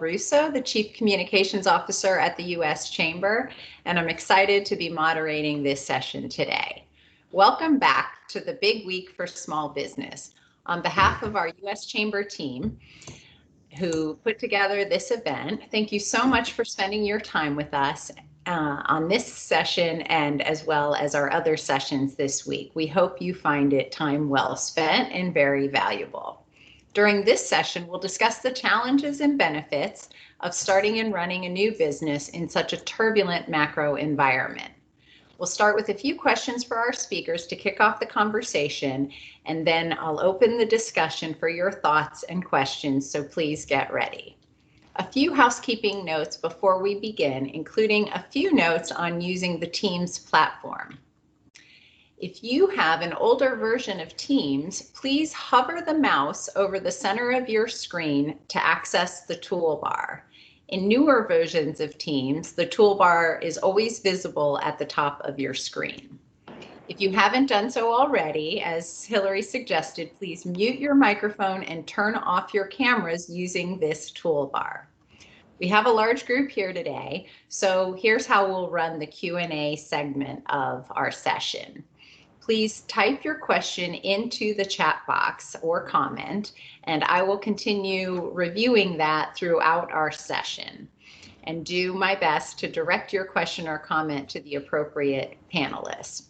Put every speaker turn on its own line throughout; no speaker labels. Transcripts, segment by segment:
Russo, the Chief Communications Officer at the U.S. Chamber, and I'm excited to be moderating this session today. Welcome back to the big week for small business. On behalf of our U.S. Chamber team who put together this event, thank you so much for spending your time with us on this session and as well as our other sessions this week. We hope you find it time well spent and very valuable. During this session, we'll discuss the challenges and benefits of starting and running a new business in such a turbulent macro environment. We'll start with a few questions for our speakers to kick off the conversation, and then I'll open the discussion for your thoughts and questions, so please get ready. A few housekeeping notes before we begin, including a few notes on using the Teams platform. If you have an older version of Teams, please hover the mouse over the center of your screen to access the toolbar. In newer versions of Teams, the toolbar is always visible at the top of your screen. If you haven't done so already, as Hillary suggested, please mute your microphone and turn off your cameras using this toolbar. We have a large group here today, so here's how we'll run the Q&A segment of our session. Please type your question into the chat box or comment, and I will continue reviewing that throughout our session and do my best to direct your question or comment to the appropriate panelists.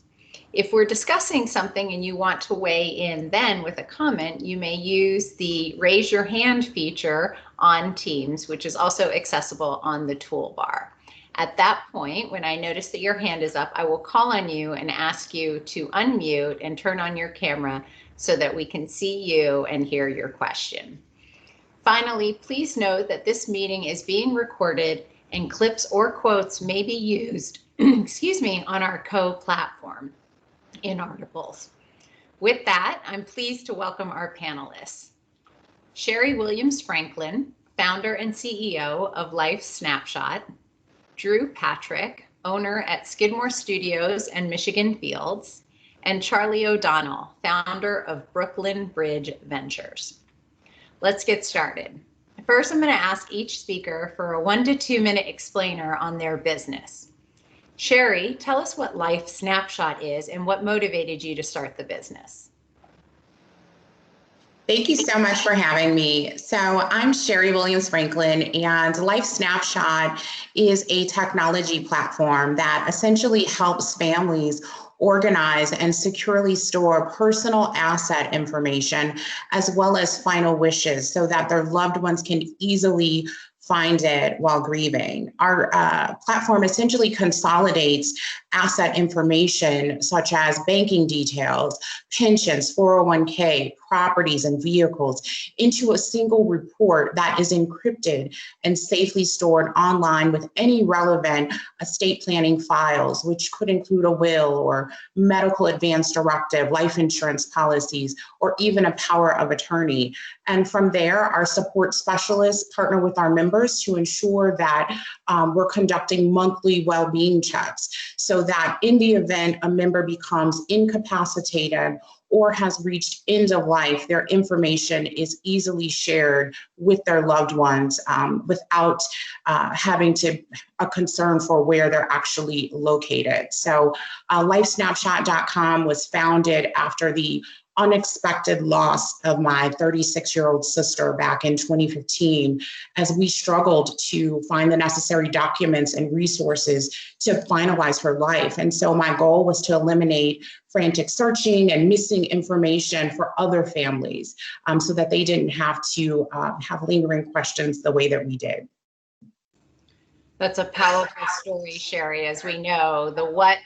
If we're discussing something and you want to weigh in then with a comment, you may use the raise your hand feature on Teams, which is also accessible on the toolbar. At that point, when I notice that your hand is up, I will call on you and ask you to unmute and turn on your camera so that we can see you and hear your question. Finally, please note that this meeting is being recorded and clips or quotes may be used, on our co-platform in articles. With that, I'm pleased to welcome our panelists. Cheri Williams-Franklin, founder and CEO of Life Snapshot. Drew Patrick, owner at Skidmore Studios and Michigan Fields, and Charlie O'Donnell, founder of Brooklyn Bridge Ventures. Let's get started. First, I'm going to ask each speaker for a 1 to 2 minute explainer on their business. Cheri, tell us what Life Snapshot is and what motivated you to start the business.
Thank you so much for having me. So I'm Cheri Williams-Franklin, and Life Snapshot is a technology platform that essentially helps families organize and securely store personal asset information as well as final wishes so that their loved ones can easily find it while grieving. Our platform essentially consolidates asset information such as banking details, pensions, 401k, properties, and vehicles into a single report that is encrypted and safely stored online with any relevant estate planning files, which could include a will or medical advance directive, life insurance policies, or even a power of attorney. And from there, our support specialists partner with our members to ensure that we're conducting monthly well-being checks so that in the event a member becomes incapacitated or has reached end of life, their information is easily shared with their loved ones without having a concern for where they're actually located. So LifeSnapshot.com was founded after the unexpected loss of my 36-year-old sister back in 2015, as we struggled to find the necessary documents and resources to finalize her life. And so my goal was to eliminate frantic searching and missing information for other families so that they didn't have to have lingering questions the way that we did.
That's a powerful story, Cheri. As we know, the what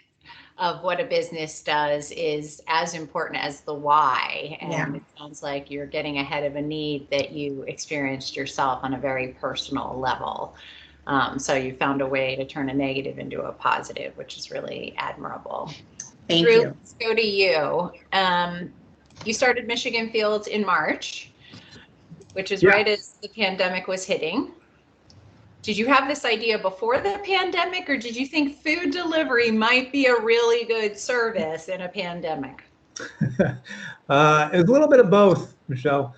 of what a business does is as important as the why. And It sounds like you're getting ahead of a need that you experienced yourself on a very personal level. So you found a way to turn a negative into a positive, which is really admirable.
Thank
Drew,
you.
Let's go to you. You started Michigan Fields in March, which is right as the pandemic was hitting. Did you have this idea before the pandemic, or did you think food delivery might be a really good service in a pandemic?
It was a little bit of both, Michelle.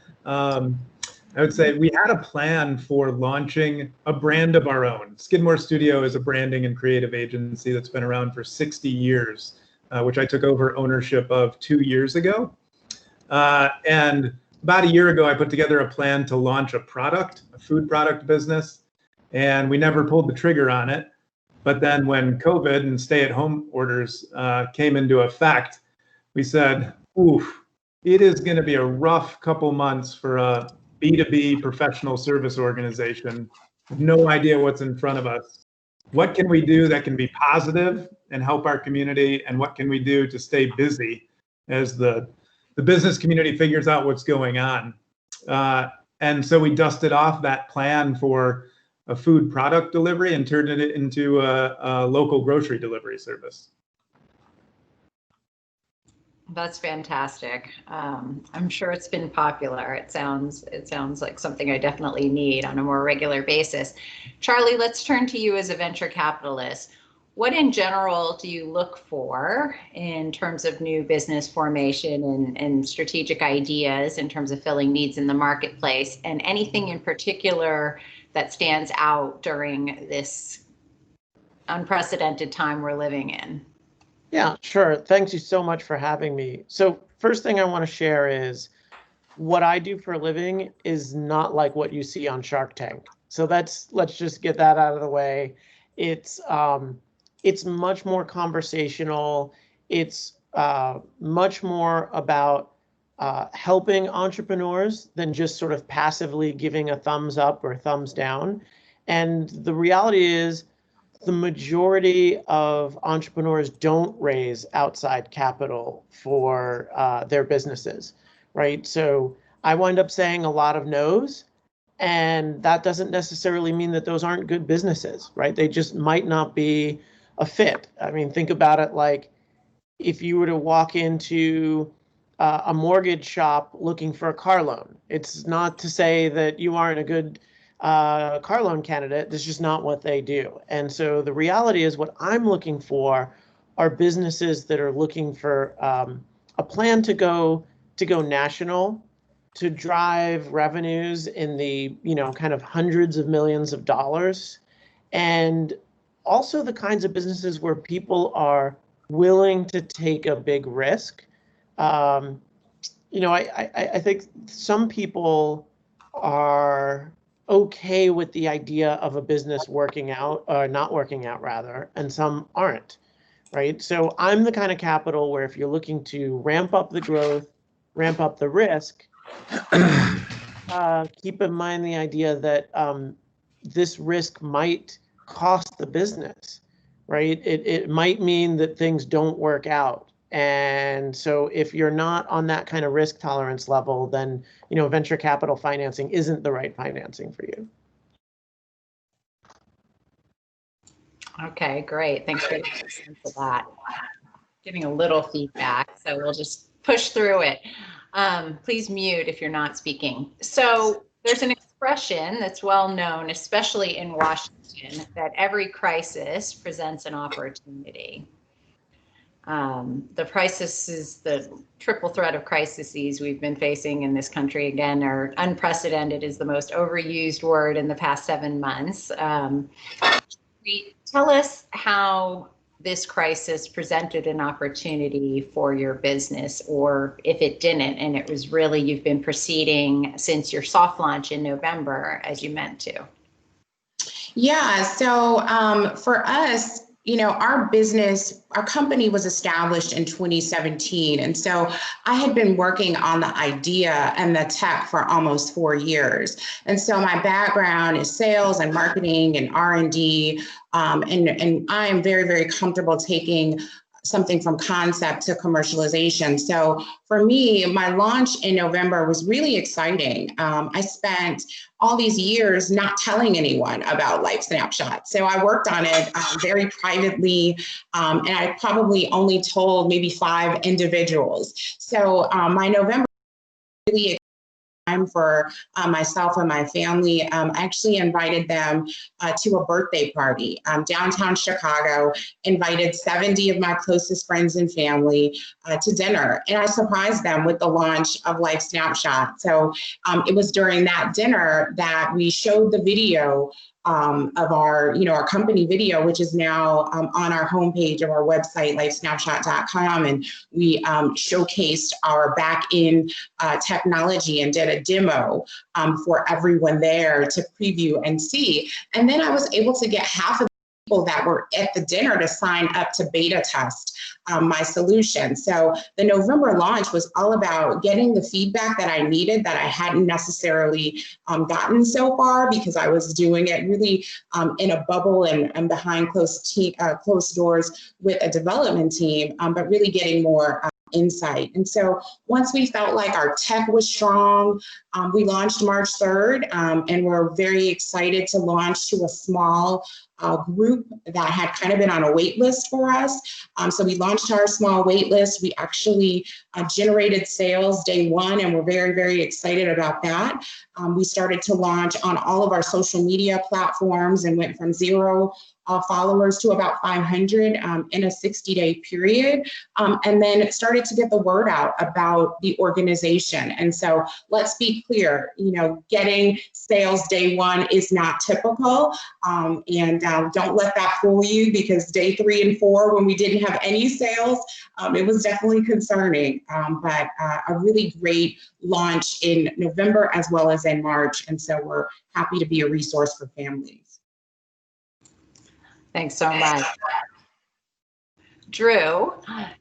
I would say we had a plan for launching a brand of our own. Skidmore Studio is a branding and creative agency that's been around for 60 years, which I took over ownership of 2 years ago. And about a year ago, I put together a plan to launch a product, a food product business, and we never pulled the trigger on it. But then when COVID and stay-at-home orders came into effect, we said, oof, it is going to be a rough couple months for a B2B professional service organization with no idea what's in front of us. What can we do that can be positive and help our community? And what can we do to stay busy as the business community figures out what's going on? And so we dusted off that plan for a food product delivery and turned it into a local grocery delivery service.
That's fantastic. I'm sure it's been popular. It sounds like something I definitely need on a more regular basis. Charlie, let's turn to you as a venture capitalist. What in general do you look for in terms of new business formation and strategic ideas in terms of filling needs in the marketplace, and anything in particular that stands out during this unprecedented time we're living in?
Yeah, sure. Thanks you so much for having me. So first thing I want to share is what I do for a living is not like what you see on Shark Tank. So let's just get that out of the way. It's much more conversational. It's much more about helping entrepreneurs than just sort of passively giving a thumbs up or thumbs down. And the reality is, the majority of entrepreneurs don't raise outside capital for their businesses, right? So I wind up saying a lot of no's, and that doesn't necessarily mean that those aren't good businesses, right? They just might not be a fit. I mean, think about it like if you were to walk into a mortgage shop looking for a car loan. It's not to say that you aren't a good car loan candidate. That's just not what they do. And so the reality is, what I'm looking for are businesses that are looking for a plan to go national, to drive revenues in the kind of hundreds of millions of dollars, and also the kinds of businesses where people are willing to take a big risk. I think some people are okay with the idea of a business working out or not working out rather, and some aren't, right? So I'm the kind of capital where if you're looking to ramp up the growth, ramp up the risk, keep in mind the idea that this risk might cost the business, right? It might mean that things don't work out. And so if you're not on that kind of risk tolerance level, then venture capital financing isn't the right financing for you.
Okay, great. Thanks for that. Giving a little feedback, so we'll just push through it. Please mute if you're not speaking. So there's an expression that's well known, especially in Washington, that every crisis presents an opportunity. The crises, the triple threat of crises we've been facing in this country, again, are unprecedented is the most overused word in the past 7 months. Tell us how this crisis presented an opportunity for your business, or if it didn't, and it was really you've been proceeding since your soft launch in November as you meant to.
Yeah, so for us, our company was established in 2017. And so I had been working on the idea and the tech for almost 4 years. And so my background is sales and marketing and R&D. And I am very, very comfortable taking something from concept to commercialization. So for me, my launch in November was really exciting. I spent all these years not telling anyone about Life Snapshot. So I worked on it very privately, and I probably only told maybe 5 individuals. So my November really time for myself and my family. I actually invited them to a birthday party downtown Chicago, invited 70 of my closest friends and family to dinner. And I surprised them with the launch of Life Snapshot. So it was during that dinner that we showed the video of our, our company video, which is now on our homepage of our website, lifesnapshot.com. And we showcased our back-end technology and did a demo for everyone there to preview and see. And then I was able to get half of the people that were at the dinner to sign up to beta test my solution. So the November launch was all about getting the feedback that I needed that I hadn't necessarily gotten so far, because I was doing it really in a bubble and behind closed doors with a development team, but really getting more insight. And so once we felt like our tech was strong, we launched March 3rd, and we're very excited to launch to a small group that had kind of been on a wait list for us. So we launched our small wait list. We actually generated sales day one, and we're very, very excited about that. We started to launch on all of our social media platforms and went from 0 followers to about 500 in a 60-day period, and then started to get the word out about the organization. And so let's be clear, getting sales day one is not typical, and don't let that fool you, because day 3 and 4, when we didn't have any sales, it was definitely concerning, but a really great launch in November as well as in March. And so we're happy to be a resource for families.
Thanks so much. Drew,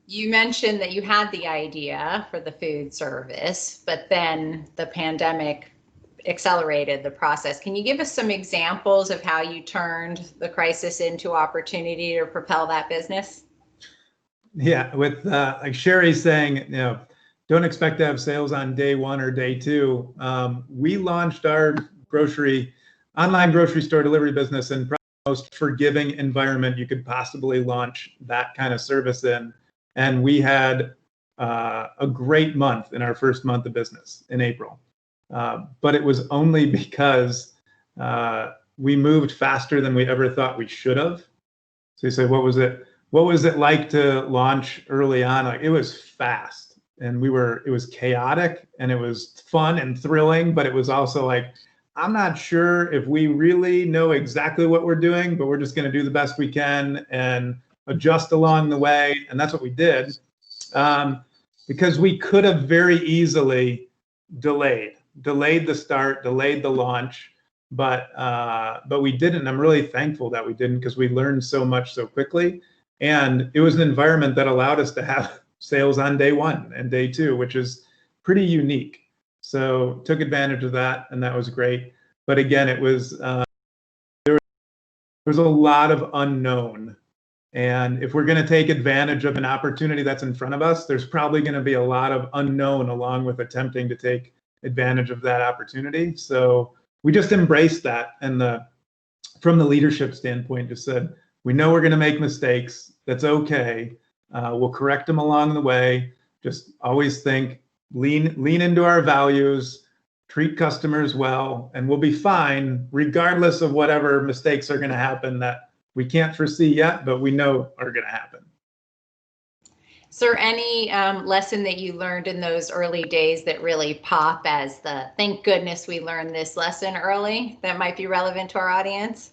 you mentioned that you had the idea for the food service, but then the pandemic accelerated the process. Can you give us some examples of how you turned the crisis into opportunity to propel that business?
Yeah, with like Cheri saying, don't expect to have sales on day 1 or day 2. We launched our online grocery store delivery business in most forgiving environment you could possibly launch that kind of service in. And we had a great month in our first month of business in April. But it was only because we moved faster than we ever thought we should have. So you say, what was it like to launch early on? Like, it was fast, and it was chaotic, and it was fun and thrilling, but it was also like, I'm not sure if we really know exactly what we're doing, but we're just going to do the best we can and adjust along the way. And that's what we did, because we could have very easily delayed the start, delayed the launch, but we didn't. I'm really thankful that we didn't, because we learned so much so quickly. And it was an environment that allowed us to have sales on day 1 and day 2, which is pretty unique. So took advantage of that, and that was great. But again, it was there was a lot of unknown. And if we're going to take advantage of an opportunity that's in front of us, there's probably going to be a lot of unknown along with attempting to take advantage of that opportunity. So we just embraced that, and from the leadership standpoint, just said, we know we're going to make mistakes. That's okay. We'll correct them along the way. Just always think, lean into our values, treat customers well, and we'll be fine regardless of whatever mistakes are going to happen that we can't foresee yet, but we know are going to happen.
Is there any lesson that you learned in those early days that really pop as thank goodness we learned this lesson early, that might be relevant to our audience?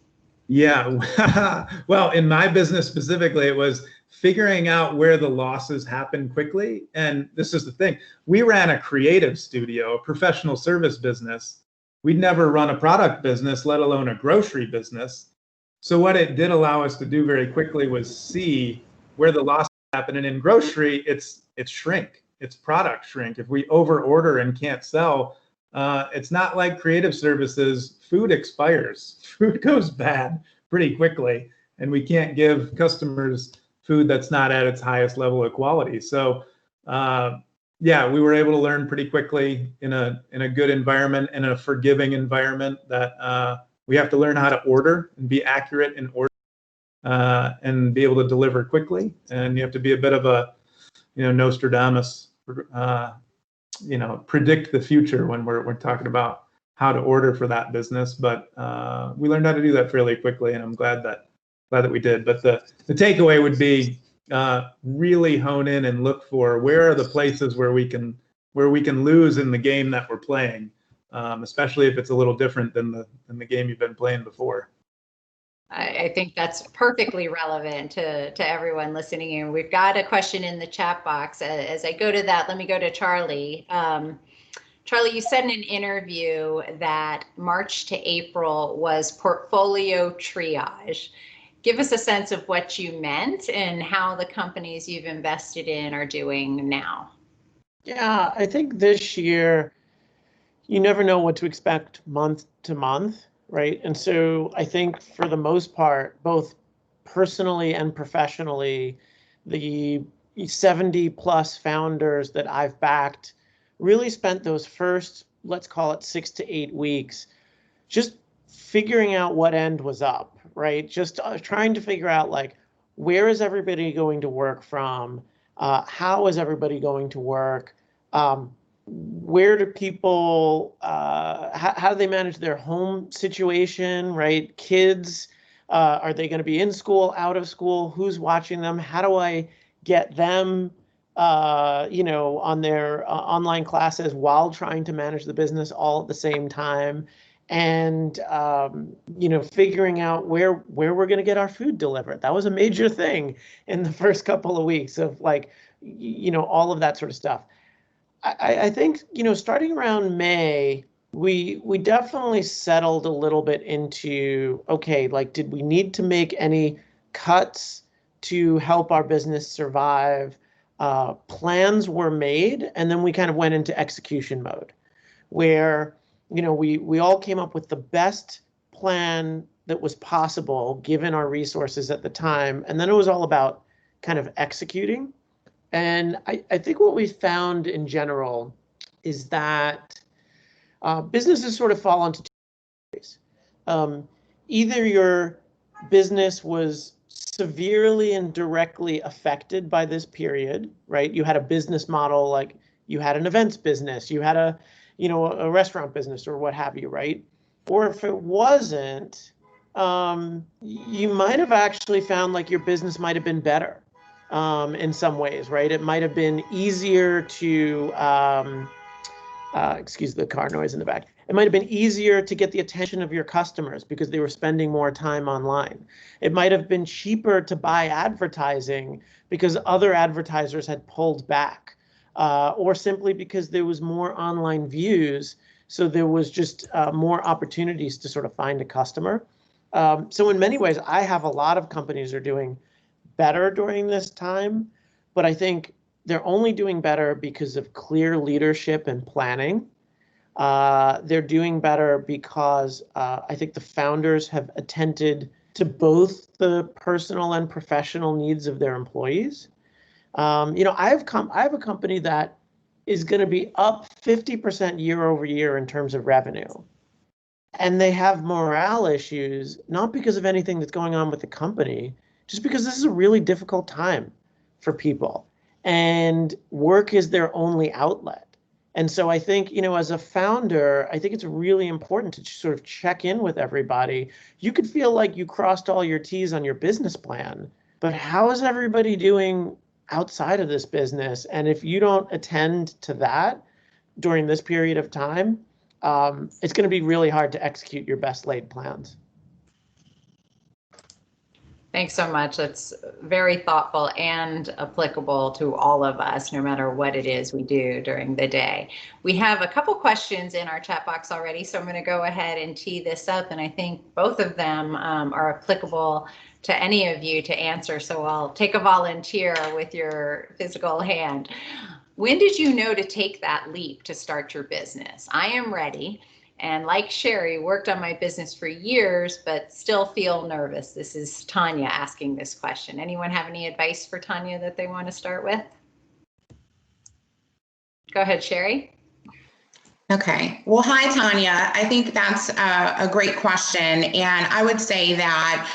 Yeah, well, in my business specifically, it was figuring out where the losses happen quickly. And this is the thing, we ran a creative studio, a professional service business. We'd never run a product business, let alone a grocery business. So what it did allow us to do very quickly was see where the losses happen. And in grocery, it's shrink, it's product shrink. If we over order and can't sell, it's not like creative services. Food expires, food goes bad pretty quickly, and we can't give customers food that's not at its highest level of quality. So yeah, we were able to learn pretty quickly in a good environment and a forgiving environment that we have to learn how to order and be accurate in order and be able to deliver quickly. And you have to be a bit of a Nostradamus predict the future when we're talking about how to order for that business. But we learned how to do that fairly quickly, and I'm glad that we did. But the takeaway would be really hone in and look for where are the places where we can lose in the game that we're playing, especially if it's a little different than the game you've been playing before.
I think that's perfectly relevant to everyone listening in. We've got a question in the chat box. As I go to that, let me go to Charlie. Charlie, you said in an interview that March to April was portfolio triage. Give us a sense of what you meant and how the companies you've invested in are doing now.
Yeah, I think this year, you never know what to expect month to month, right? And so I think for the most part, both personally and professionally, the 70 plus founders that I've backed really spent those first, let's call it 6 to 8 weeks, just figuring out what end was up, right? Just trying to figure out, like, where is everybody going to work from? How is everybody going to work? Where do people, how do they manage their home situation, right? Kids, are they going to be in school, out of school? Who's watching them? How do I get them, on their online classes while trying to manage the business all at the same time? And, figuring out where we're going to get our food delivered. That was a major thing in the first couple of weeks of, like, all of that sort of stuff. I think, starting around May, we definitely settled a little bit into, okay, like, did we need to make any cuts to help our business survive? Plans were made, and then we kind of went into execution mode, where, we all came up with the best plan that was possible given our resources at the time. And then it was all about kind of executing. And I think what we found in general is that businesses sort of fall into two categories. Either your business was severely and directly affected by this period, right? You had a business model, like you had an events business, you had a restaurant business or what have you, right? Or if it wasn't, you might have actually found like your business might have been better in some ways, right? It might have been easier to, excuse the car noise in the back. It might have been easier to get the attention of your customers because they were spending more time online. It might have been cheaper to buy advertising because other advertisers had pulled back, or simply because there was more online views. So there was just more opportunities to sort of find a customer. So in many ways, I have a lot of companies are doing better during this time, but I think they're only doing better because of clear leadership and planning. They're doing better because I think the founders have attended to both the personal and professional needs of their employees. I have a company that is going to be up 50% year over year in terms of revenue. And they have morale issues, not because of anything that's going on with the company, just because this is a really difficult time for people. And work is their only outlet. And so I think, as a founder, I think it's really important to sort of check in with everybody. You could feel like you crossed all your T's on your business plan, but how is everybody doing outside of this business? And if you don't attend to that during this period of time, it's going to be really hard to execute your best laid plans.
Thanks so much. That's very thoughtful and applicable to all of us, no matter what it is we do during the day. We have a couple questions in our chat box already, so I'm going to go ahead and tee this up, and I think both of them are applicable to any of you to answer, so I'll take a volunteer with your physical hand. When did you know to take that leap to start your business? I am ready. And like Cheri, worked on my business for years, but still feel nervous. This is Tanya asking this question. Anyone have any advice for Tanya that they want to start with? Go ahead, Cheri.
Okay. Well, hi, Tanya. I think that's a great question. And I would say that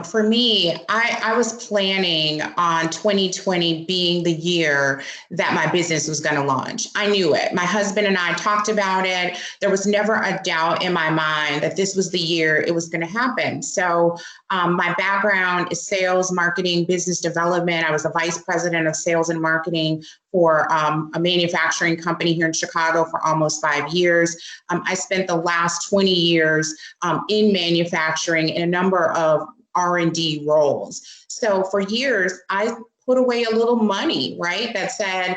for me, I was planning on 2020 being the year that my business was going to launch. I knew it. My husband and I talked about it. There was never a doubt in my mind that this was the year it was going to happen. So my background is sales, marketing, business development. I was a vice president of sales and marketing for a manufacturing company here in Chicago for almost 5 years. I spent the last 20 years in manufacturing in a number of R&D roles. So for years, I put away a little money, right? That said,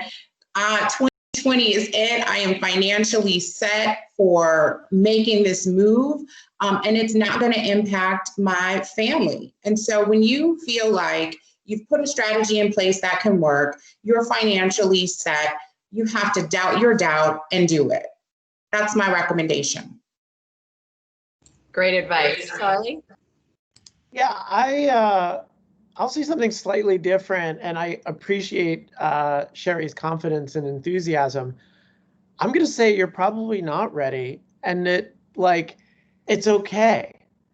2020 is it. I am financially set for making this move, and it's not going to impact my family. And so when you feel like you've put a strategy in place that can work, you're financially set, you have to doubt your doubt and do it. That's my recommendation.
Great advice. Charlie?
Yeah, I'll see something slightly different, and I appreciate Cheri's confidence and enthusiasm. I'm going to say you're probably not ready, and it's okay.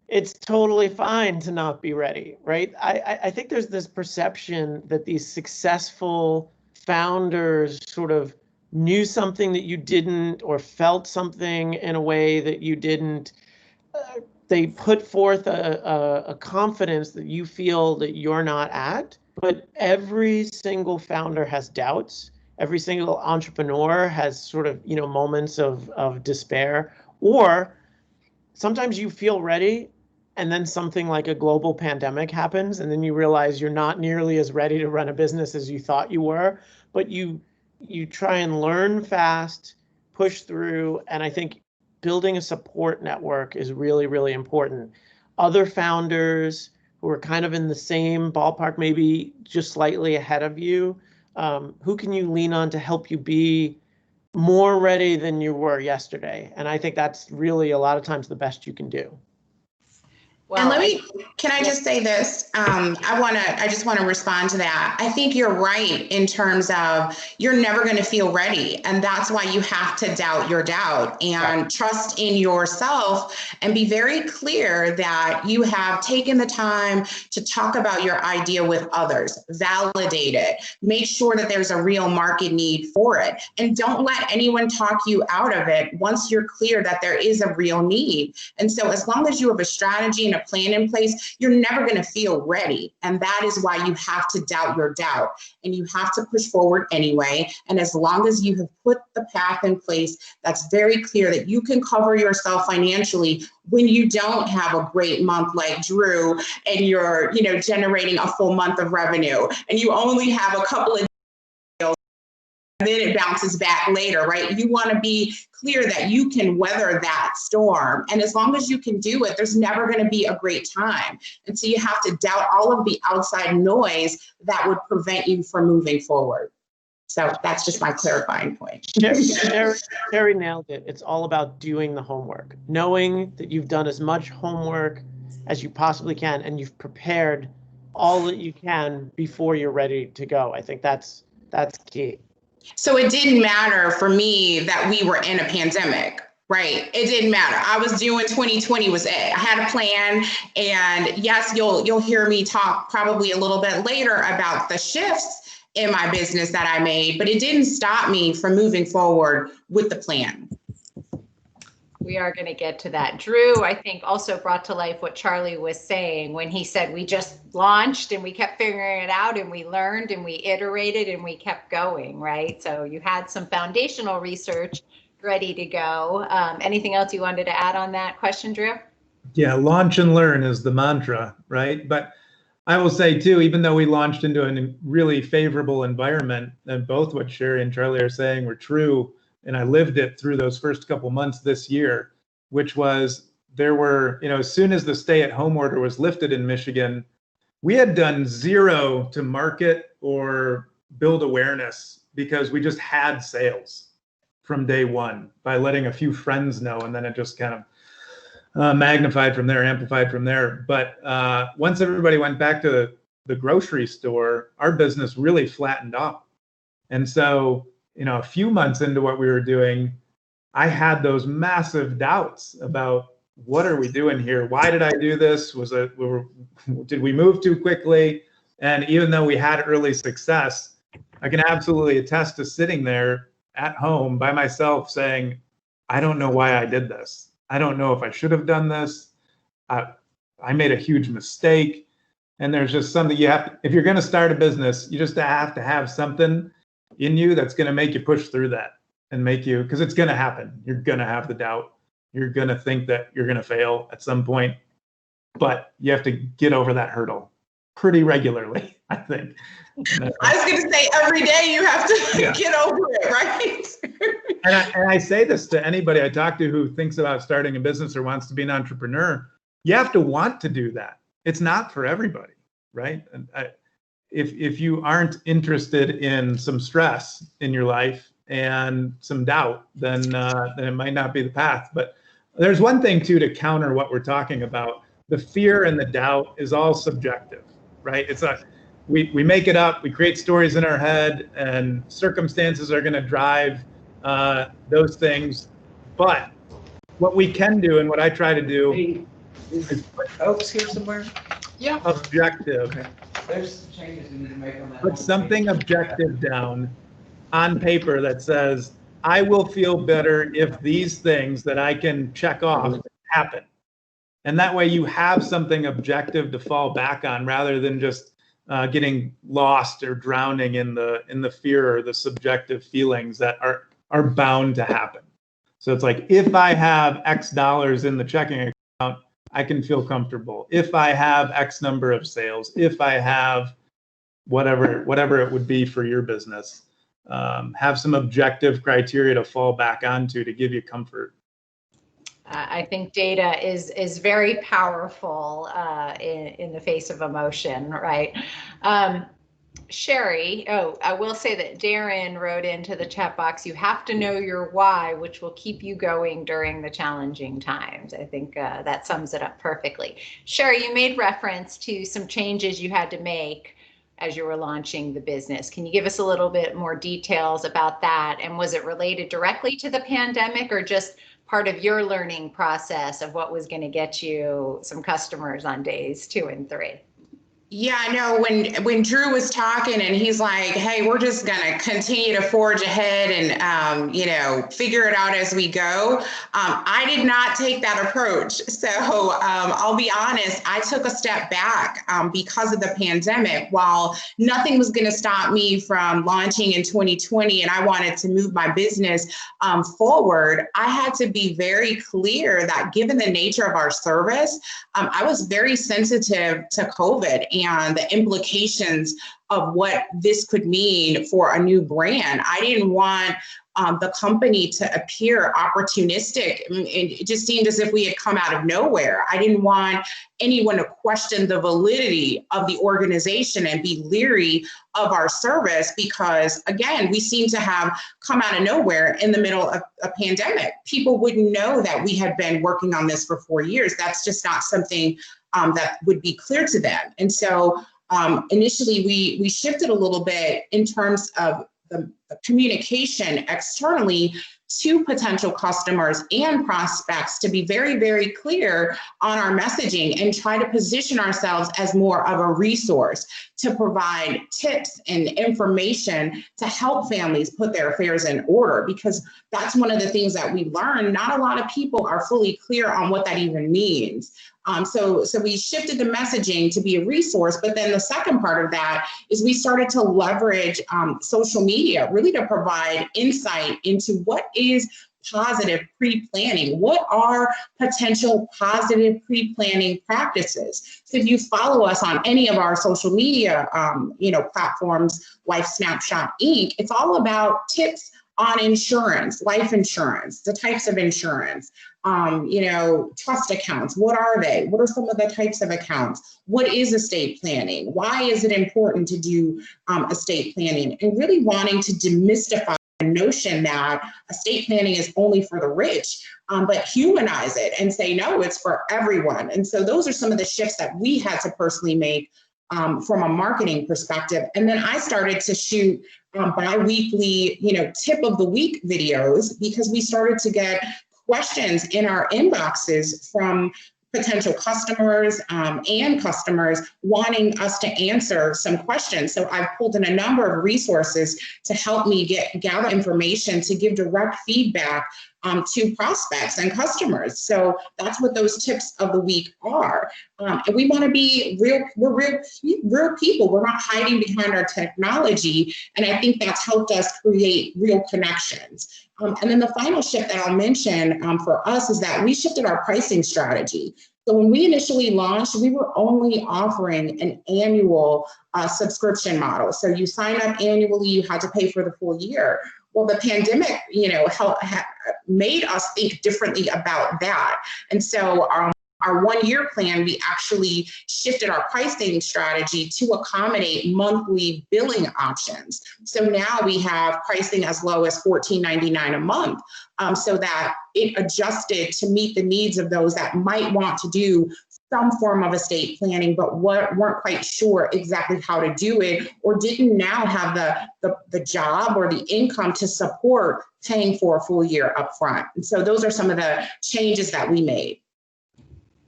It's totally fine to not be ready, right? I think there's this perception that these successful founders sort of knew something that you didn't, or felt something in a way that you didn't. They put forth a confidence that you feel that you're not at, but every single founder has doubts. Every single entrepreneur has sort of, moments of despair, or sometimes you feel ready and then something like a global pandemic happens, and then you realize you're not nearly as ready to run a business as you thought you were, but you try and learn fast, push through, and I think building a support network is really, really important. Other founders who are kind of in the same ballpark, maybe just slightly ahead of you, who can you lean on to help you be more ready than you were yesterday? And I think that's really a lot of times the best you can do.
Well, and can I just say this? I just want to respond to that. I think you're right in terms of you're never going to feel ready. And that's why you have to doubt your doubt and trust in yourself and be very clear that you have taken the time to talk about your idea with others, validate it, make sure that there's a real market need for it. And don't let anyone talk you out of it once you're clear that there is a real need. And so as long as you have a strategy and a plan in place, you're never going to feel ready. And that is why you have to doubt your doubt, and you have to push forward anyway. And as long as you have put the path in place, that's very clear that you can cover yourself financially when you don't have a great month like Drew and you're, generating a full month of revenue and you only have a couple of deals and then it bounces back later, right? You want to be clear that you can weather that storm. And as long as you can do it, there's never going to be a great time. And so you have to doubt all of the outside noise that would prevent you from moving forward. So that's just my clarifying point.
Cheri nailed it. It's all about doing the homework, knowing that you've done as much homework as you possibly can, and you've prepared all that you can before you're ready to go. I think that's key.
So it didn't matter for me that we were in a pandemic, right? It didn't matter. I was doing 2020 was it. I had a plan, and yes, you'll hear me talk probably a little bit later about the shifts in my business that I made, but it didn't stop me from moving forward with the plan.
We are going to get to that. Drew, I think, also brought to life what Charlie was saying when he said we just launched and we kept figuring it out and we learned and we iterated and we kept going, right? So you had some foundational research ready to go. Anything else you wanted to add on that question, Drew?
Yeah, launch and learn is the mantra, right? But I will say too, even though we launched into a really favorable environment, and both what Cheri and Charlie are saying were true, and I lived it through those first couple months this year, which was there were, as soon as the stay-at-home order was lifted in Michigan, we had done zero to market or build awareness because we just had sales from day one by letting a few friends know, and then it just kind of magnified from there, amplified from there. But once everybody went back to the grocery store, our business really flattened out. And so, a few months into what we were doing, I had those massive doubts about what are we doing here? Why did I do this? Did we move too quickly? And even though we had early success, I can absolutely attest to sitting there at home by myself saying, I don't know why I did this. I don't know if I should have done this. I made a huge mistake. And there's just something you have to, if you're going to start a business, you just have to have something in you that's going to make you push through that and make you, because it's going to happen. You're going to have the doubt. You're going to think that you're going to fail at some point, but you have to get over that hurdle pretty regularly, I think.
I was going to say every day you have to get over it, right?
And I say this to anybody I talk to who thinks about starting a business or wants to be an entrepreneur. You have to want to do that. It's not for everybody, right? And if you aren't interested in some stress in your life and some doubt, then it might not be the path. But there's one thing too to counter what we're talking about. The fear and the doubt is all subjective, right? It's we make it up, we create stories in our head, and circumstances are going to drive those things. But what we can do, and what I try to do, is put
Oaks here somewhere? Yeah.
objective.
Okay. There's some changes we need to make on that.
Put something objective down on paper that says, I will feel better if these things that I can check off happen. And that way you have something objective to fall back on rather than just getting lost or drowning in the fear or the subjective feelings that are bound to happen. So it's like, if I have X dollars in the checking account, I can feel comfortable. If I have X number of sales, if I have whatever it would be for your business, have some objective criteria to fall back onto to give you comfort.
I think data is very powerful in the face of emotion, right? Cheri, I will say that Darren wrote into the chat box, you have to know your why, which will keep you going during the challenging times. I think that sums it up perfectly. Cheri, you made reference to some changes you had to make as you were launching the business. Can you give us a little bit more details about that? And was it related directly to the pandemic or just part of your learning process of what was going to get you some customers on days 2 and 3?
Yeah, I know when Drew was talking and he's like, hey, we're just going to continue to forge ahead and, figure it out as we go. I did not take that approach. So I'll be honest, I took a step back because of the pandemic. While nothing was going to stop me from launching in 2020 and I wanted to move my business forward, I had to be very clear that given the nature of our service, I was very sensitive to COVID and the implications of what this could mean for a new brand. I didn't want the company to appear opportunistic. It just seemed as if we had come out of nowhere. I didn't want anyone to question the validity of the organization and be leery of our service because, again, we seem to have come out of nowhere in the middle of a pandemic. People wouldn't know that we had been working on this for 4 years. That's just not something that would be clear to them. And so initially we shifted a little bit in terms of the communication externally to potential customers and prospects to be very, very clear on our messaging and try to position ourselves as more of a resource to provide tips and information to help families put their affairs in order, because that's one of the things that we learned. Not a lot of people are fully clear on what that even means. So we shifted the messaging to be a resource, but then the second part of that is we started to leverage social media really to provide insight into what is positive pre-planning. What are potential positive pre-planning practices? So if you follow us on any of our social media platforms, Life Snapshot Inc., it's all about tips on insurance, life insurance, the types of insurance, trust accounts. What are they? What are some of the types of accounts? What is estate planning? Why is it important to do estate planning? And really wanting to demystify the notion that estate planning is only for the rich, but humanize it and say, no, it's for everyone. And so those are some of the shifts that we had to personally make from a marketing perspective. And then I started to shoot bi-weekly, tip of the week videos, because we started to get questions in our inboxes from potential customers and customers wanting us to answer some questions. So I've pulled in a number of resources to help me gather information to give direct feedback to prospects and customers. So that's what those tips of the week are. And we want to be real, we're real people. We're not hiding behind our technology. And I think that's helped us create real connections. And then the final shift that I'll mention for us is that we shifted our pricing strategy. So when we initially launched, we were only offering an annual subscription model. So you sign up annually, you had to pay for the full year. Well, the pandemic, made us think differently about that. And so our 1 year plan, we actually shifted our pricing strategy to accommodate monthly billing options. So now we have pricing as low as $14.99 a month, so that it adjusted to meet the needs of those that might want to do some form of estate planning, but weren't quite sure exactly how to do it, or didn't now have the job or the income to support paying for a full year upfront. And so those are some of the changes that we made.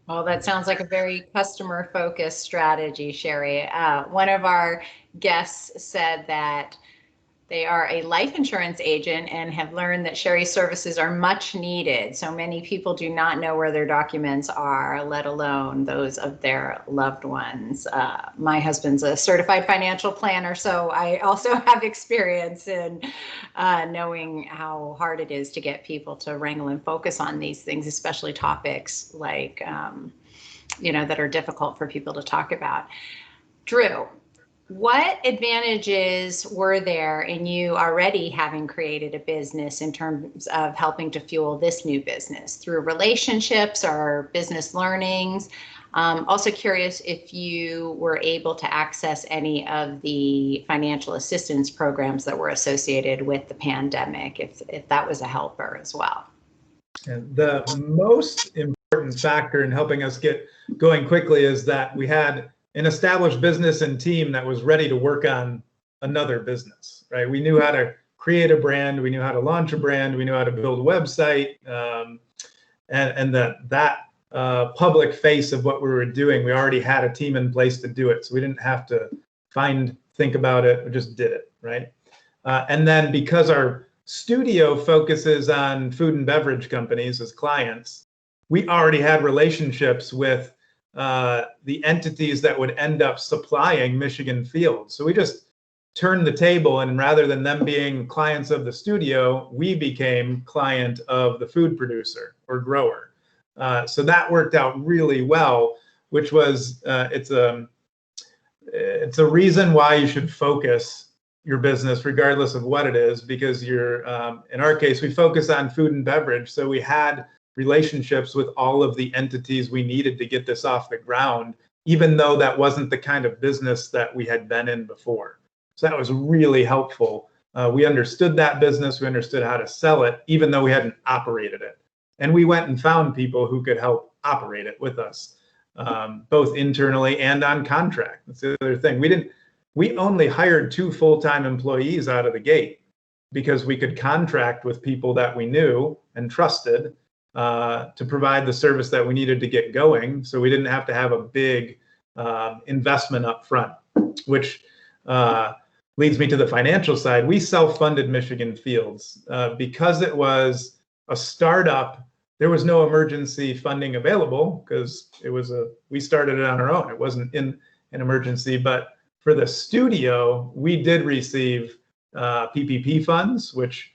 Well, that sounds like a very customer-focused strategy, Cheri. One of our guests said that they are a life insurance agent and have learned that Cheri's services are much needed. So many people do not know where their documents are, let alone those of their loved ones. My husband's a certified financial planner, so I also have experience in knowing how hard it is to get people to wrangle and focus on these things, especially topics like, that are difficult for people to talk about. Drew, what advantages were there in you already having created a business in terms of helping to fuel this new business through relationships or business learnings? Also curious if you were able to access any of the financial assistance programs that were associated with the pandemic, if that was a helper as well.
And the most important factor in helping us get going quickly is that we had an established business and team that was ready to work on another business, right? We knew how to create a brand, we knew how to launch a brand, we knew how to build a website, and that public face of what we were doing, we already had a team in place to do it. So we didn't have to think about it, we just did it, right? And then because our studio focuses on food and beverage companies as clients, we already had relationships with the entities that would end up supplying Michigan Fields. So we just turned the table, and rather than them being clients of the studio, we became client of the food producer or grower. So that worked out really well, which was, it's a reason why you should focus your business regardless of what it is, because in our case, we focus on food and beverage. So we had relationships with all of the entities we needed to get this off the ground, even though that wasn't the kind of business that we had been in before. So that was really helpful. We understood that business, we understood how to sell it, even though we hadn't operated it. And we went and found people who could help operate it with us, both internally and on contract. That's the other thing. We only hired 2 full-time employees out of the gate because we could contract with people that we knew and trusted to provide the service that we needed to get going. So we didn't have to have a big investment up front, which leads me to the financial side. We self-funded Michigan Fields because it was a startup. There was no emergency funding available because we started it on our own. It wasn't in an emergency, but for the studio, we did receive PPP funds, which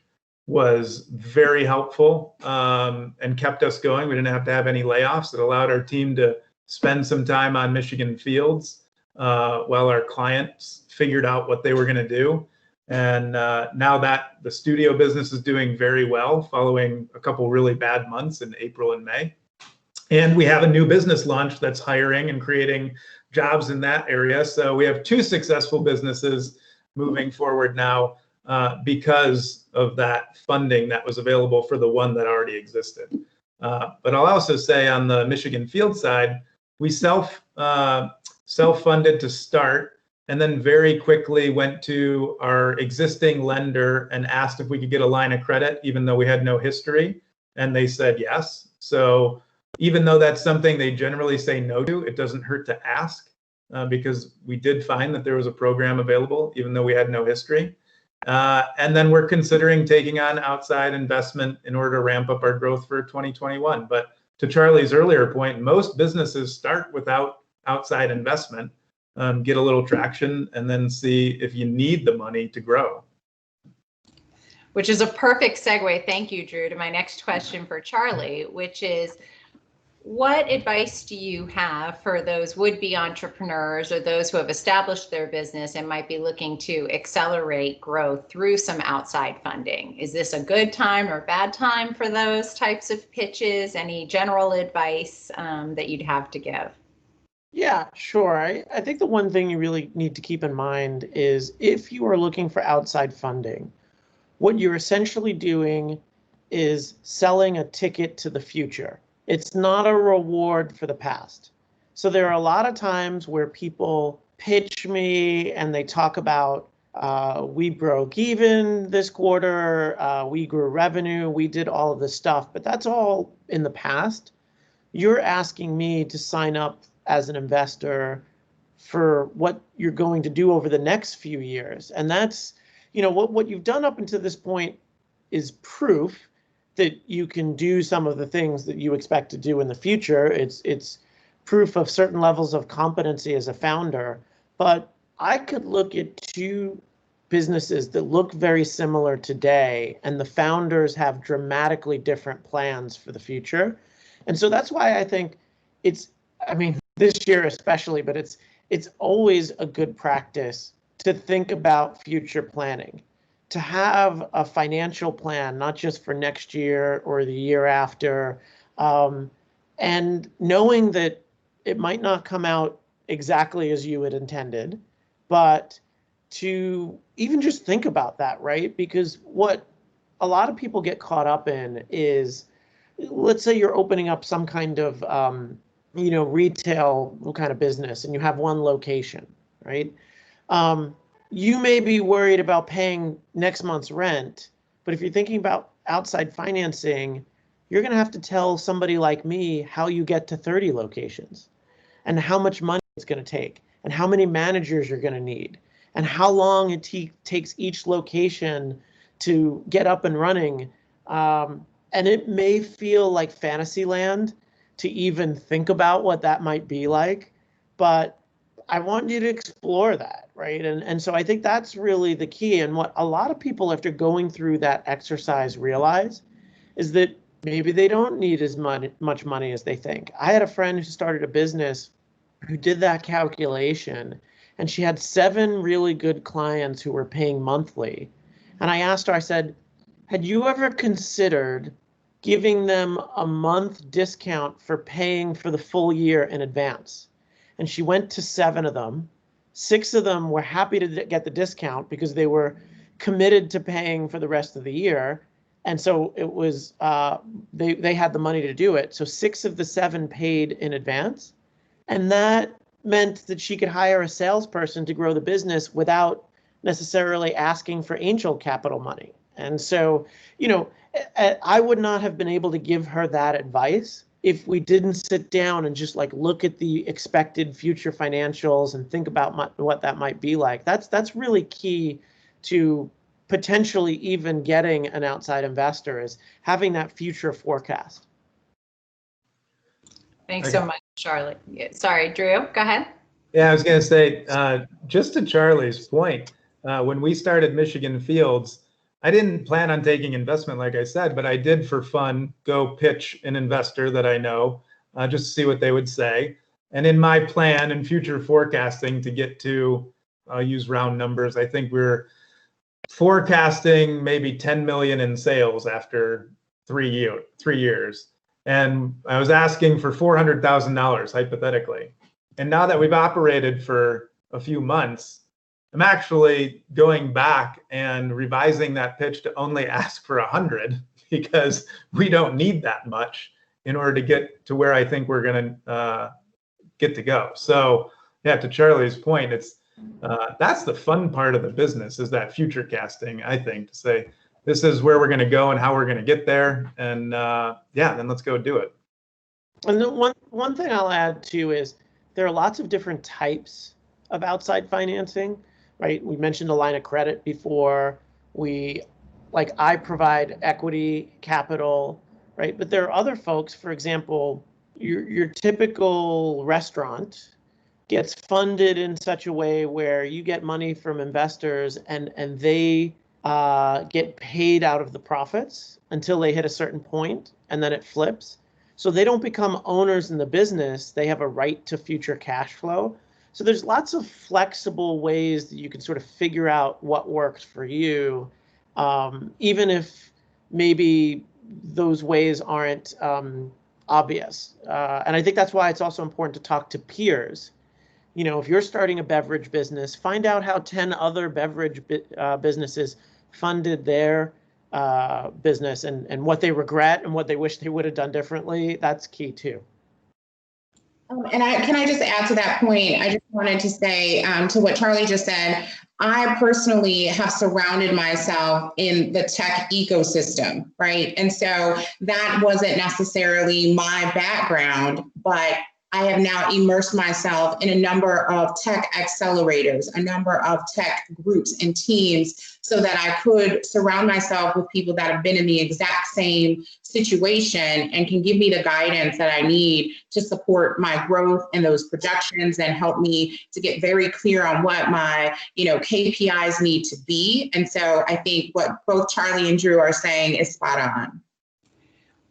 was very helpful and kept us going. We didn't have to have any layoffs. It allowed our team to spend some time on Michigan Fields while our clients figured out what they were going to do. And now that the studio business is doing very well, following a couple really bad months in April and May. And we have a new business launch that's hiring and creating jobs in that area. So we have 2 successful businesses moving forward now because of that funding that was available for the one that already existed. But I'll also say on the Michigan Field side, we self-funded to start, and then very quickly went to our existing lender and asked if we could get a line of credit, even though we had no history. And they said yes. So even though that's something they generally say no to, it doesn't hurt to ask, because we did find that there was a program available, even though we had no history. And then we're considering taking on outside investment in order to ramp up our growth for 2021. But to Charlie's earlier point, most businesses start without outside investment, get a little traction, and then see if you need the money to grow.
Which is a perfect segue, thank you, Drew, to my next question for Charlie, which is, what advice do you have for those would-be entrepreneurs or those who have established their business and might be looking to accelerate growth through some outside funding? Is this a good time or bad time for those types of pitches? Any general advice that you'd have to give?
Yeah, sure. I think the one thing you really need to keep in mind is if you are looking for outside funding, what you're essentially doing is selling a ticket to the future. It's not a reward for the past. So there are a lot of times where people pitch me and they talk about, we broke even this quarter, we grew revenue, we did all of this stuff, but that's all in the past. You're asking me to sign up as an investor for what you're going to do over the next few years. And that's, what you've done up until this point is proof that you can do some of the things that you expect to do in the future. It's proof of certain levels of competency as a founder. But I could look at two businesses that look very similar today, and the founders have dramatically different plans for the future. And so that's why I think this year especially, but it's always a good practice to think about future planning, to have a financial plan, not just for next year or the year after, and knowing that it might not come out exactly as you had intended, but to even just think about that, right? Because what a lot of people get caught up in is, let's say you're opening up some kind of retail kind of business and you have one location, right? You may be worried about paying next month's rent, but if you're thinking about outside financing, you're going to have to tell somebody like me how you get to 30 locations and how much money it's going to take and how many managers you're going to need and how long it takes each location to get up and running. And it may feel like fantasy land to even think about what that might be like, but I want you to explore that, right? And so I think that's really the key. And what a lot of people, after going through that exercise, realize is that maybe they don't need as much money as they think. I had a friend who started a business who did that calculation, and she had 7 really good clients who were paying monthly. And I asked her, I said, had you ever considered giving them a month discount for paying for the full year in advance? And she went to 7 of them. 6 of them were happy to get the discount because they were committed to paying for the rest of the year. And so it was, they had the money to do it. So 6 of the 7 paid in advance. And that meant that she could hire a salesperson to grow the business without necessarily asking for angel capital money. And so, I would not have been able to give her that advice if we didn't sit down and just look at the expected future financials and think about what that might be like. That's really key to potentially even getting an outside investor, is having that future forecast.
Thanks so much, Charlie. Sorry, Drew, go ahead.
Yeah, I was going to say, just to Charlie's point, when we started Michigan Fields, I didn't plan on taking investment, like I said, but I did for fun go pitch an investor that I know, just to see what they would say. And in my plan and future forecasting to get to, I'll use round numbers, I think we're forecasting maybe 10 million in sales after 3 years. And I was asking for $400,000 hypothetically. And now that we've operated for a few months, I'm actually going back and revising that pitch to only ask for 100, because we don't need that much in order to get to where I think we're going to get to go. So Yeah, to Charlie's point, it's that's the fun part of the business, is that future casting, I think, to say, this is where we're going to go and how we're going to get there. And yeah, then let's go do it.
And the one thing I'll add too is there are lots of different types of outside financing, right? We mentioned a line of credit before. I provide equity capital, right? But there are other folks, for example, your typical restaurant gets funded in such a way where you get money from investors and they get paid out of the profits until they hit a certain point, and then it flips. So they don't become owners in the business. They have a right to future cash flow. So there's lots of flexible ways that you can sort of figure out what works for you, even if maybe those ways aren't obvious. And I think that's why it's also important to talk to peers. You know, if you're starting a beverage business, find out how 10 other beverage businesses funded their business and what they regret and what they wish they would have done differently. That's key too.
And can I just add to that point? I just wanted to say to what Charlie just said, I personally have surrounded myself in the tech ecosystem, right? And so that wasn't necessarily my background, but I have now immersed myself in a number of tech accelerators, a number of tech groups and teams, so that I could surround myself with people that have been in the exact same situation and can give me the guidance that I need to support my growth and those projections and help me to get very clear on what my, KPIs need to be. And so I think what both Charlie and Drew are saying is spot on.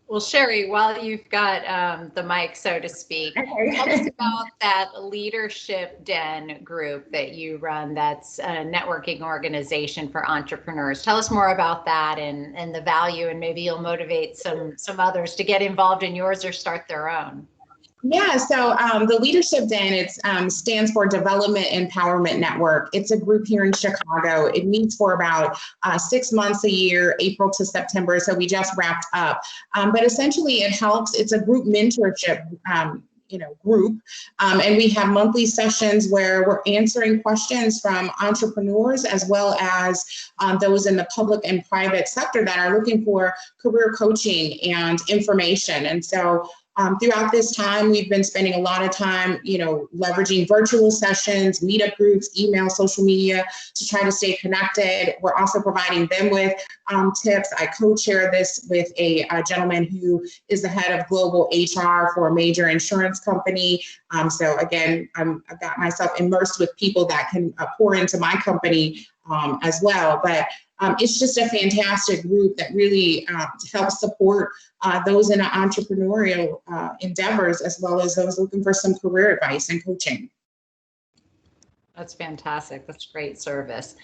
Well, Cheri, while you've got the mic, so to speak, tell us about that Leadership Den group that you run. That's a networking organization for entrepreneurs. Tell us more about that and the value, and maybe you'll motivate some others to get involved in yours or start their own.
Yeah, so the Leadership Den, it stands for Development Empowerment Network. It's a group here in Chicago. It meets for about 6 months a year, April to September. So we just wrapped up. But essentially, it's a group mentorship group. And we have monthly sessions where we're answering questions from entrepreneurs as well as those in the public and private sector that are looking for career coaching and information. And so throughout this time, we've been spending a lot of time, leveraging virtual sessions, meetup groups, email, social media to try to stay connected. We're also providing them with tips. I co-chair this with a gentleman who is the head of global HR for a major insurance company. So again, I've got myself immersed with people that can pour into my company as well. But it's just a fantastic group that really helps support those in entrepreneurial endeavors, as well as those looking for some career advice and coaching.
That's fantastic. That's great service.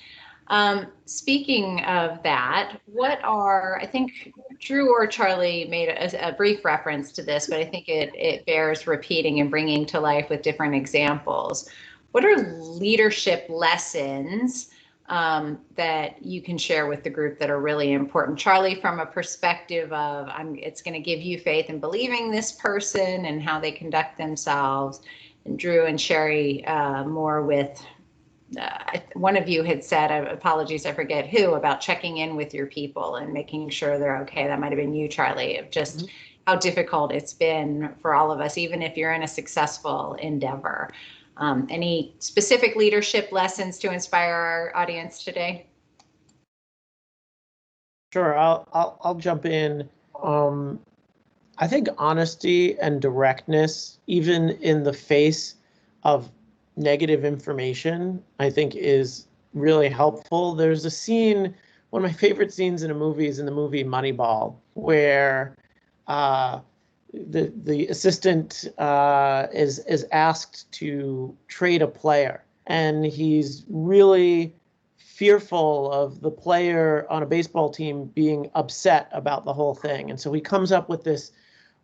Speaking of that, I think Drew or Charlie made a brief reference to this, but I think it bears repeating and bringing to life with different examples. What are leadership lessons that you can share with the group that are really important? Charlie, from a perspective of it's going to give you faith in believing this person and how they conduct themselves, and Drew and Cheri more with one of you had said, apologies, I forget who, about checking in with your people and making sure they're okay. That might have been you, Charlie, of just how difficult it's been for all of us, even if you're in a successful endeavor. Any specific leadership lessons to inspire our audience today?
Sure, I'll jump in. I think honesty and directness, even in the face of negative information, I think is really helpful. There's a scene, one of my favorite scenes in a movie is in the movie Moneyball, where the assistant is asked to trade a player, and he's really fearful of the player on a baseball team being upset about the whole thing. And so he comes up with this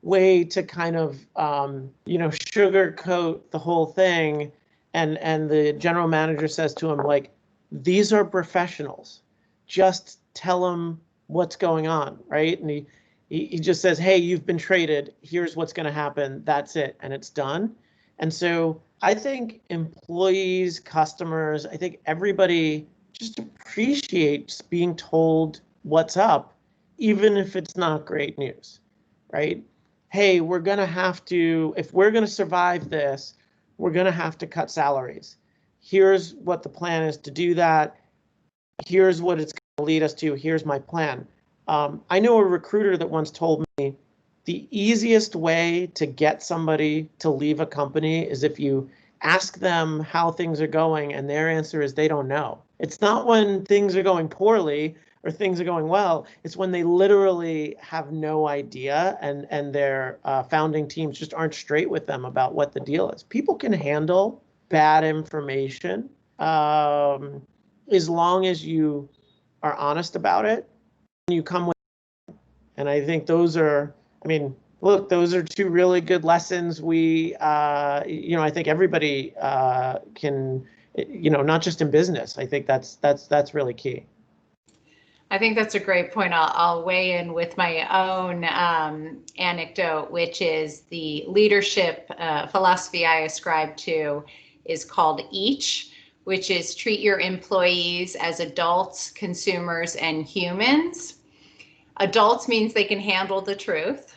way to kind of sugarcoat the whole thing, and the general manager says to him, like, these are professionals, just tell them what's going on, right? And he just says, hey, you've been traded, here's what's going to happen, that's it, and it's done. And so I think employees, customers, I think everybody just appreciates being told what's up, even if it's not great news, right? Hey, we're going to have to, if we're going to survive this, we're going to have to cut salaries. Here's what the plan is to do that. Here's what it's going to lead us to. Here's my plan. I know a recruiter that once told me the easiest way to get somebody to leave a company is if you ask them how things are going and their answer is they don't know. It's not when things are going poorly or things are going well. It's when they literally have no idea and their founding teams just aren't straight with them about what the deal is. People can handle bad information as long as you are honest about it and you come with it. And I think those are, I mean, look, those are two really good lessons. We, I think everybody can, not just in business. I think that's really key.
I think that's a great point. I'll weigh in with my own anecdote, which is the leadership philosophy I ascribe to is called EACH, which is treat your employees as adults, consumers, and humans. Adults means they can handle the truth.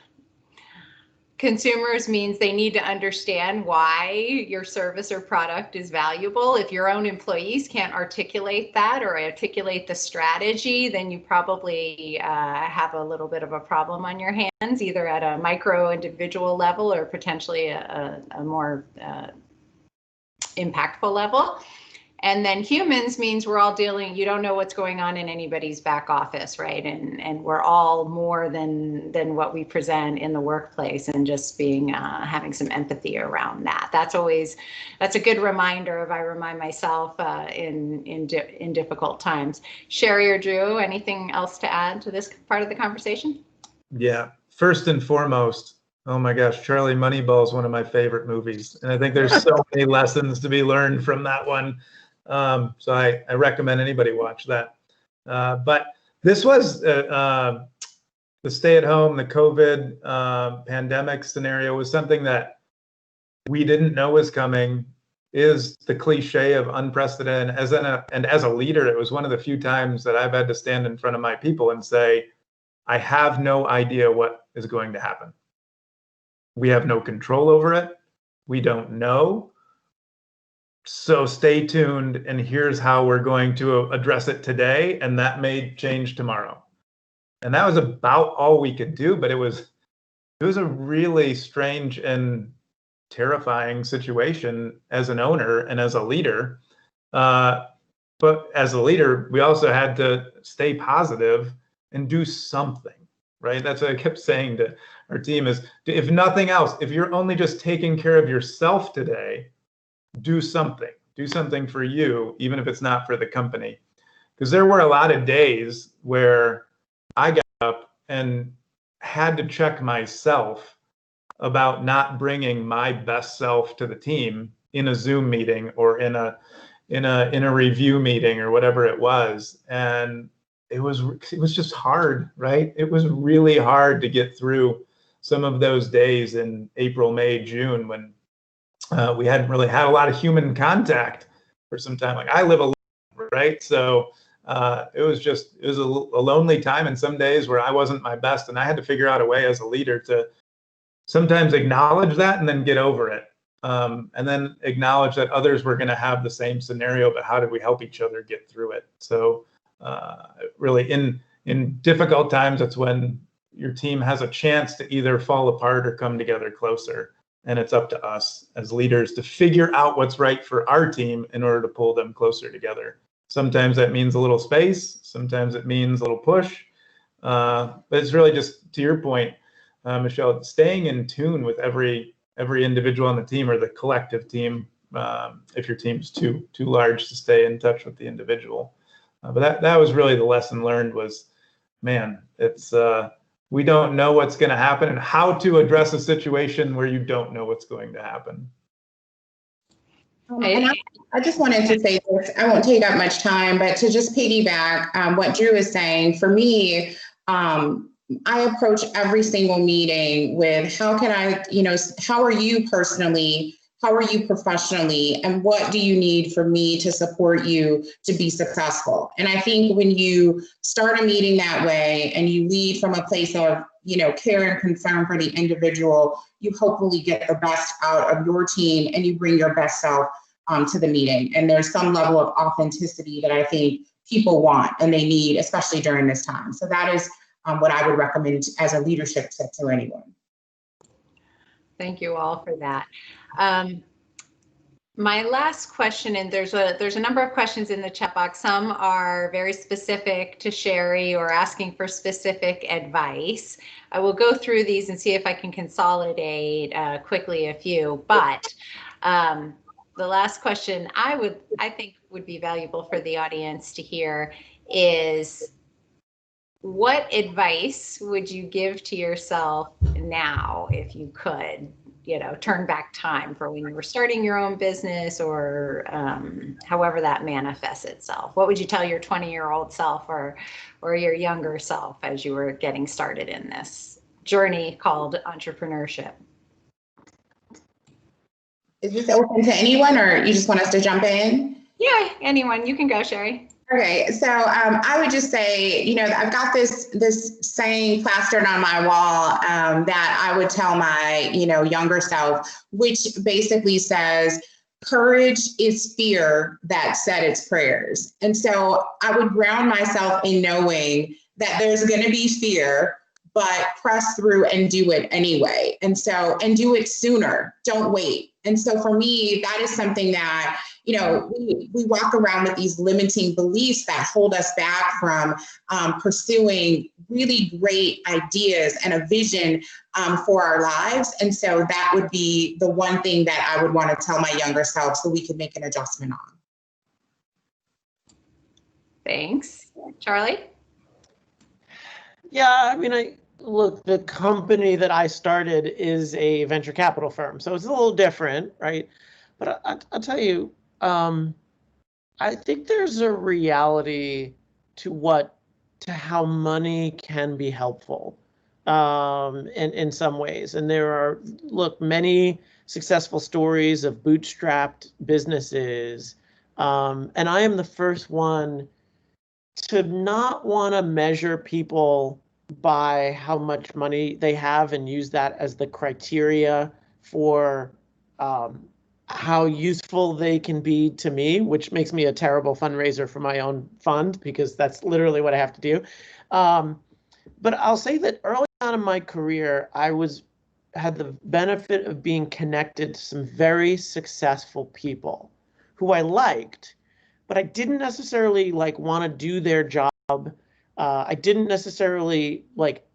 Consumers means they need to understand why your service or product is valuable. If your own employees can't articulate that or articulate the strategy, then you probably have a little bit of a problem on your hands, either at a micro individual level or potentially a more impactful level. And then humans means we're all dealing, you don't know what's going on in anybody's back office, right? And we're all more than what we present in the workplace, and just being having some empathy around that. That's a good reminder if I remind myself in difficult times. Cheri or Drew, anything else to add to this part of the conversation?
Yeah, first and foremost, oh my gosh, Charlie Moneyball is one of my favorite movies. And I think there's so many lessons to be learned from that one. So I recommend anybody watch that. But this was the stay-at-home, the COVID pandemic scenario was something that we didn't know was coming. Is the cliche of unprecedented. And as a leader, it was one of the few times that I've had to stand in front of my people and say, I have no idea what is going to happen. We have no control over it. We don't know. So stay tuned, and here's how we're going to address it today, and that may change tomorrow. And that was about all we could do, but it was a really strange and terrifying situation as an owner and as a leader. But as a leader, we also had to stay positive and do something, right? That's what I kept saying to our team is, if nothing else, if you're only just taking care of yourself today, do something for you, even if it's not for the company. Because there were a lot of days where I got up and had to check myself about not bringing my best self to the team in a Zoom meeting or in a review meeting or whatever it was. And it was just hard, right? It was really hard to get through some of those days in April, May, June, when we hadn't really had a lot of human contact for some time. Like I live alone, right? So it was a lonely time, and some days where I wasn't my best, and I had to figure out a way as a leader to sometimes acknowledge that and then get over it, and then acknowledge that others were going to have the same scenario, but how did we help each other get through it? So really, in difficult times, that's when your team has a chance to either fall apart or come together closer. And it's up to us as leaders to figure out what's right for our team in order to pull them closer together. Sometimes that means a little space. Sometimes it means a little push. But it's really just, to your point, Michelle, staying in tune with every individual on the team or the collective team, if your team's too large to stay in touch with the individual. But that was really the lesson learned was, man, it's we don't know what's going to happen and how to address a situation where you don't know what's going to happen.
And I just wanted to say this, I won't take up much time, but to just piggyback what Drew is saying, for me, I approach every single meeting with how are you personally How are you professionally? And what do you need for me to support you to be successful? And I think when you start a meeting that way and you lead from a place of, care and concern for the individual, you hopefully get the best out of your team and you bring your best self to the meeting. And there's some level of authenticity that I think people want and they need, especially during this time. So that is what I would recommend as a leadership tip to anyone.
Thank you all for that. My last question, and there's a number of questions in the chat box. Some are very specific to Cheri or asking for specific advice. I will go through these and see if I can consolidate quickly a few. But the last question I think would be valuable for the audience to hear is, what advice would you give to yourself now if you could? Turn back time for when you were starting your own business or however that manifests itself. What would you tell your 20-year-old self or your younger self as you were getting started in this journey called entrepreneurship?
Is this open to anyone or you just want us to jump in?
Yeah, anyone. You can go, Cheri.
Okay, so I would just say, I've got this saying plastered on my wall that I would tell my, younger self, which basically says, courage is fear that said its prayers. And so I would ground myself in knowing that there's going to be fear, but press through and do it anyway. And do it sooner. Don't wait. And so for me, that is something that, we walk around with these limiting beliefs that hold us back from pursuing really great ideas and a vision for our lives. And so that would be the one thing that I would want to tell my younger self so we could make an adjustment on.
Thanks. Charlie?
Yeah, look, the company that I started is a venture capital firm, so it's a little different, right? But I'll tell you, I think there's a reality to how money can be helpful in some ways. And there are, many successful stories of bootstrapped businesses. And I am the first one to not want to measure people by how much money they have and use that as the criteria for how useful they can be to me, which makes me a terrible fundraiser for my own fund because that's literally what I have to do. But I'll say that early on in my career, I had the benefit of being connected to some very successful people who I liked, but I didn't necessarily want to do their job. I didn't necessarily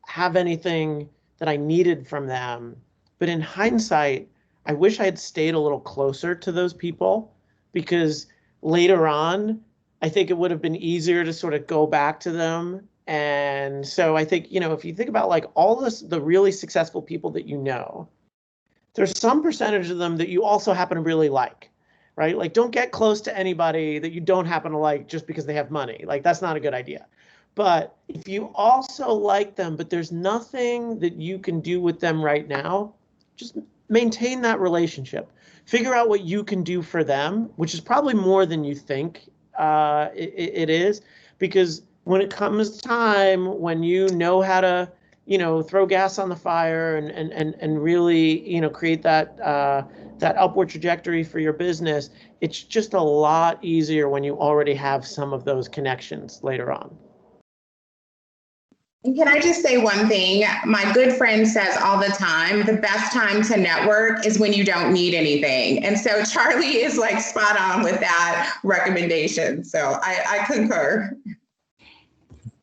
have anything that I needed from them. But in hindsight, I wish I had stayed a little closer to those people, because later on, I think it would have been easier to sort of go back to them. And so I think, if you think about all the really successful people that there's some percentage of them that you also happen to really like, right? Don't get close to anybody that you don't happen to like just because they have money. That's not a good idea. But if you also like them, but there's nothing that you can do with them right now, just maintain that relationship. Figure out what you can do for them, which is probably more than you think it is, because when it comes time when you know how to, throw gas on the fire and really, create that that upward trajectory for your business, it's just a lot easier when you already have some of those connections later on.
And can I just say one thing? My good friend says all the time, the best time to network is when you don't need anything. And so Charlie is spot on with that recommendation. So I concur.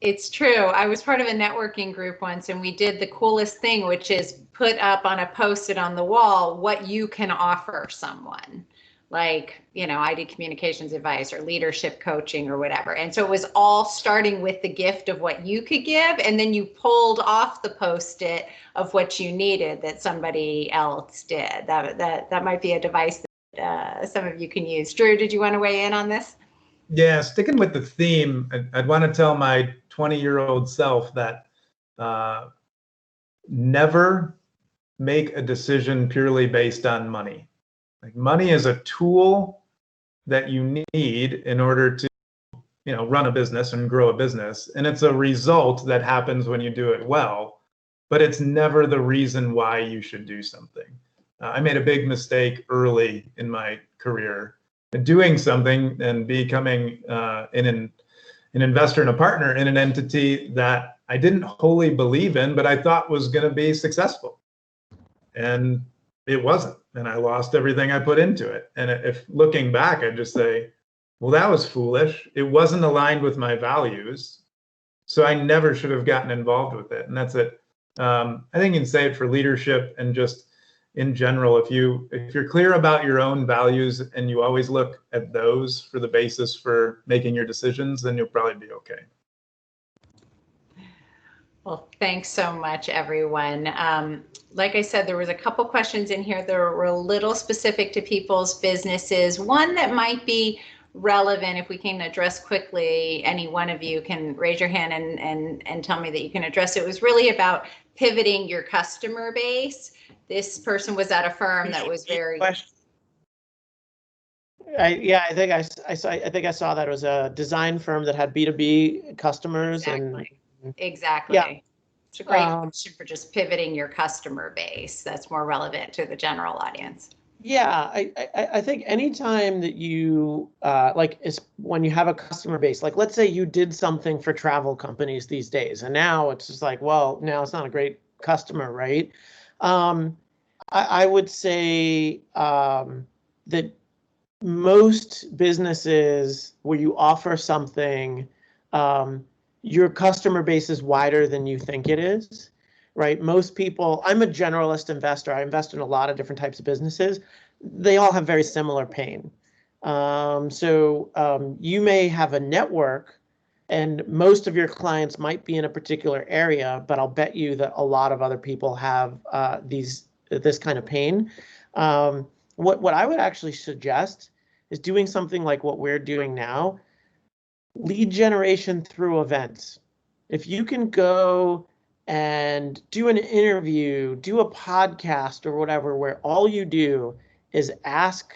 It's true. I was part of a networking group once, and we did the coolest thing, which is put up on a Post-it on the wall what you can offer someone. I did communications advice or leadership coaching or whatever. And so it was all starting with the gift of what you could give. And then you pulled off the Post-it of what you needed that somebody else did. That might be a device that some of you can use. Drew, did you want to weigh in on this?
Yeah, sticking with the theme, I'd want to tell my 20-year-old self that never make a decision purely based on money. Like, money is a tool that you need in order to, run a business and grow a business. And it's a result that happens when you do it well, but it's never the reason why you should do something. I made a big mistake early in my career doing something and becoming an investor and a partner in an entity that I didn't wholly believe in, but I thought was going to be successful. And it wasn't. And I lost everything I put into it. And if looking back, I'd just say, well, that was foolish. It wasn't aligned with my values. So I never should have gotten involved with it. And that's it. I think you can say it for leadership and just in general. If you're clear about your own values and you always look at those for the basis for making your decisions, then you'll probably be okay.
Well, thanks so much, everyone. Like I said, there was a couple questions in here that were a little specific to people's businesses. One that might be relevant, if we can address quickly, any one of you can raise your hand and tell me that you can address it. It was really about pivoting your customer base. This person was at a firm that was very...
I think I saw that it was a design firm that had B2B customers.
Exactly.
Yeah.
It's a great question for just pivoting your customer base. That's more relevant to the general audience.
Yeah, I think anytime that you is when you have a customer base, like let's say you did something for travel companies these days, and now it's just like, well, now it's not a great customer, right? I would say that most businesses where you offer something, your customer base is wider than you think it is. Right? Most people, I'm a generalist investor. I invest in a lot of different types of businesses. They all have very similar pain. So you may have a network and most of your clients might be in a particular area, but I'll bet you that a lot of other people have this kind of pain. What I would actually suggest is doing something like what we're doing now, lead generation through events. If you can go and do an interview, do a podcast or whatever, where all you do is ask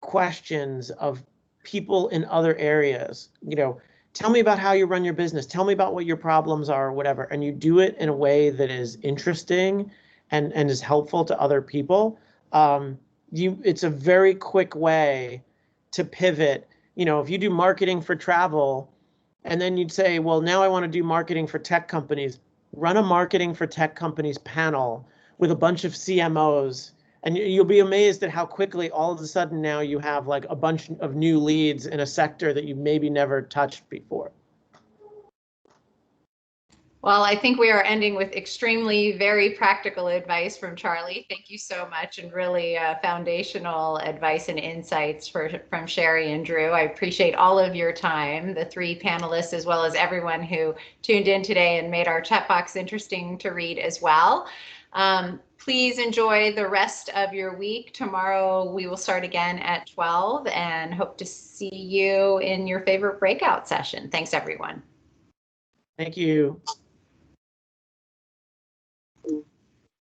questions of people in other areas, tell me about how you run your business, tell me about what your problems are or whatever, and you do it in a way that is interesting and is helpful to other people, it's a very quick way to pivot. If you do marketing for travel and then you'd say, well, now I want to do marketing for tech companies, run a marketing for tech companies panel with a bunch of CMOs, and you'll be amazed at how quickly all of a sudden now you have like a bunch of new leads in a sector that you maybe never touched before.
Well, I think we are ending with extremely very practical advice from Charlie. Thank you so much, and really foundational advice and insights from Cheri and Drew. I appreciate all of your time, the three panelists, as well as everyone who tuned in today and made our chat box interesting to read as well. Please enjoy the rest of your week. Tomorrow we will start again at 12 and hope to see you in your favorite breakout session. Thanks, everyone.
Thank you.